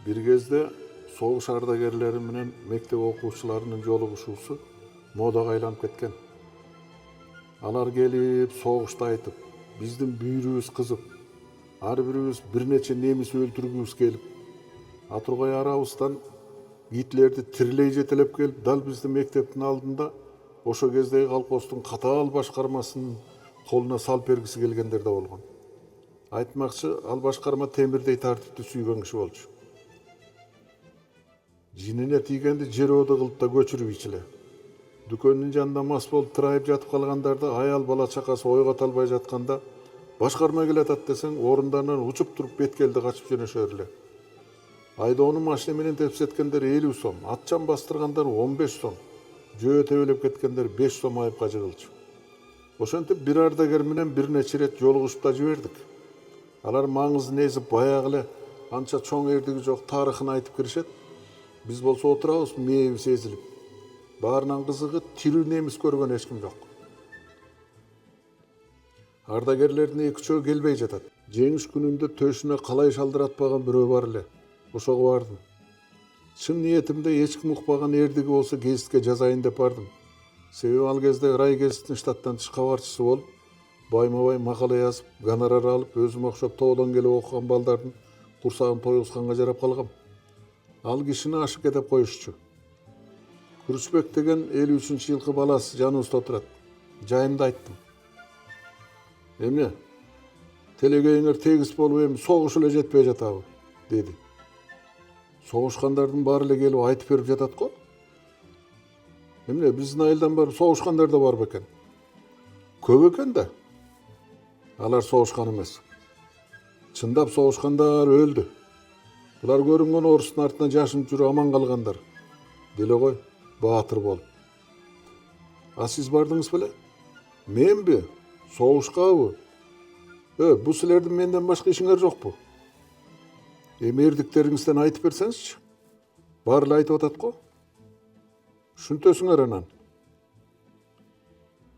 Bir кезде soğuş ардагерлери менен мектеп окуучуларынын жолугушуусу модага айланып кеткен. Алар келип, соғышты айтып, биздин бүйрүбүз кызып, ар бирибиз бир нече немис өлтүргүбүз келип, атургай арабыздан Гитлерди тирилей жетелеп келип, дал биздин мектептин алдында ошо кездеги колхоздун катаал башкармасынын колуна салып бергиси келгендер да болгон. Айтмакчы, ал башкарма темирдей тартипти сүйгөн киши болчу. Жинине тийгенди жер оду кылып да көчүрүп ичиле. Дүкөнүнүн жанында мас болуп тырайып жатып калгандарды аял бала чакасы ойгото албай жатканда башкарма келатат десең, орундарынан учуп туруп беткелди качып жөнөшөр эле. Айдоону машина менен тепсеткендер 50 сом, атчан бастыргандар 15 сом, жөө тебелеп кеткендер 5 сом айыпка жыгылчу. Ошентип бир ардагер менен бир нече ирет жолугушуп да жибердик. Алар маңызын эзип баягы эле анча чоң эрдиги жок тарыхын айтып киришет. Биз болсо отурабыз, мээбиз эзилип. Баарынан кызыгы тирүү немис көргөн эч ким жок. Ардагерлердин эки-үчөө келбей жатат. Жеңиш күнүндө төшүнө калай шалдыратпаган бирөө бар эле. Ошого бардым. Чын ниетимде эч ким укпаган эрдиги болсо гезитке жазайын деп бардым. Себеби ал кезде рай гезиттин штаттан тыш кабарчысы болуп, байма-бай макала жазып, гонорар алып, өзүмө окшоп тоодон келип окуган балдардын курсагын тойгузганга жарап калгам. Ал кишини ашык деп коюшчу. Күрүчбек деген 53-жылкы баласы жаныбызда отурат. Жайымды айттым. Эмне? Телегейиңер тегиз болуп эми согуш эле жетпей жатабы? Деди. Согушкандардын баары эле келип айтып берип жатат го. Эмне, биздин айылдан барып согушкандар да бар бекен. Көп экен да. Алар согушкан эмес. Чындап согушкандар өлдү. Булар көрүнгөн орустун артынан жашынып жүрүп аман калгандар. Деле кой, баатыр болуп. А сиз бардыңыз беле? Менби? Согушкабы? Бу силердин менден башка ишиңер жокпу? Эми эрдиктериңизден айтып берсеңизчи. Баары эле айтып атат го. Түшүнтөсүңөр анан.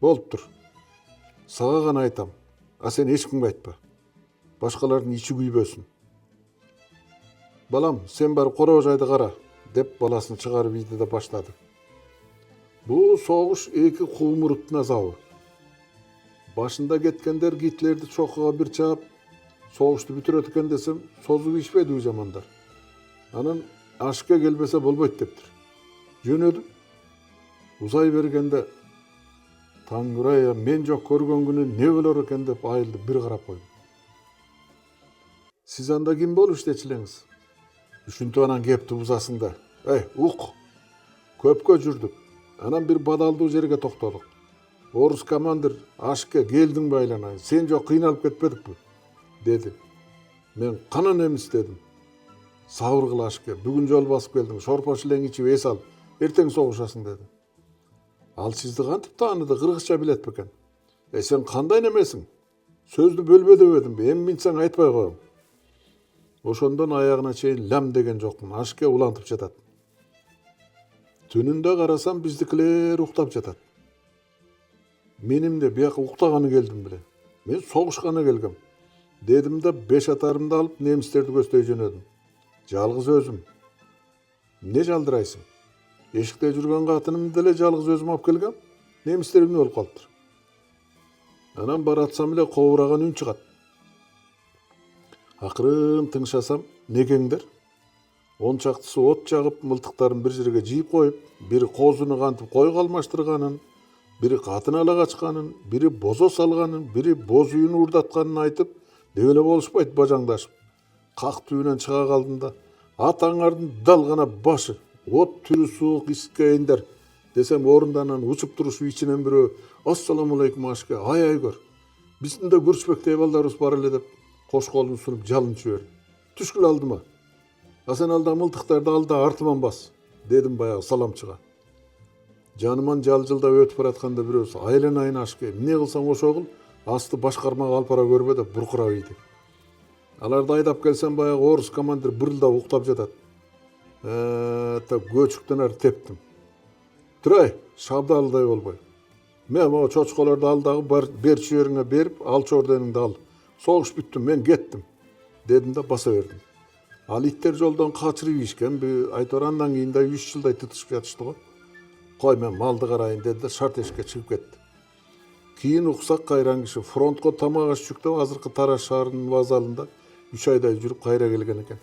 Болуптур. Сага гана айтам. А сен эч кимге айтпа. Башкалардын ичи күйбөсүн. Балам, сен барып короо жайды кара, деп баласын чыгарып ийди да баштады. Бул согуш эки куумуруттун азабы. Башында кеткендер Гитлерди чокуга бир чаап, согушту бүтүрөт экен десем, созуп ичпеди жамандар. Анан ашыкка келбесе болбойт дептир. Жөнөдүм. Узай бергенде Таңгырай, мен жок көргөн күнү не болор экен деп айылды бир карап койдум. Сиз анда ким болуп иштечү элеңиз? Үшүнтүп анан кепти бузасыңда. Ук. Көпкө жүрдүк. Анан бир бадалдуу жерге токтодук. Орус командир, ашыкка келдиңби айланайын? Сен жок кыйналып кетпедикпи? Деди. Мен канан эмис дедим. Сабыр кыл ашыкка, бүгүн жол басып келдиң, шорпош элең ичип эс ал, эртең согушасың деди. Ал сизди кантип тааныды, кыргызча билет бекен? Сен кандай немесиң? Сөздү бөлбө дебедимби? Эми минсең айтпай коем. Ошондон аягына чейин лам деген жокмун. Ашыкка улантып жатат. Түнүндө карасам биздикилер уктап жатат. Меним де бияка уктаганы келдим беле. Мен согушканы келгем. Дедим да 5 атарымды алып немистерди көздөй жөнөдүм. Жалгыз өзүм. Эмне жалдырайсың? Эшикте жүргөн катынымды деле жалгыз өзүм алып келгем. Немистер эмне болуп калыптыр? Анан баратсам эле кобураган үн чыгат. Акырын тыңшасам, некеңдер? 10 чактысы от жагып, мылтыктарын бир жерге жийип коюп, бири козуну кантип койго алмаштырганын, бири катын ала качканын, бири бозо салганын, бири боз үйүн уурдатканын айтып, деп эле болушпайт бажаңдашып. Как түбүнөн чыга калдым да, атаңардын дал гана башы, от түрү суук искейиндер десем, орундарынан учуп турушуп ичинен бирөө, ассаламу алейкум ашка, ай көр. Биздин да Күрчбектей балдарыбыз бар эле деп кош колун сунуп жалынып жиберди. Түшкүл алдыма. А сен алда мылтыктарды ал да артыман бас, дедим баягы саламчыга. Жаныман жалжылдап өтүп баратканда бирөөсү, айланайын ашка, эмне кылсаң ошо кыл, асты башкармага алып бара көрбө деп буркурап ийди. Аларды айдап келсем баягы орус командир бырылдап уктап жатат. Көчүктөн ары тептим. Турай, шабдалдай болбой. Мен могу чочколорду алдагы берчи жериңе берип, алчы ордениңди ал. Согуш бүттү, мен кеттим, дедим да баса бердим. Ал иттер жолдон качырып ийишкен. Айтор андан кийин да 3 жылдай тытышып жатышты го. Кой мен малды карайын деди да шарт эшикке чыгып кетти. Кийин уксак кайран киши фронтко тамак аш жүктөп азыркы Тараз шаарынын вокзалында 3 айдай жүрүп кайра келген экен.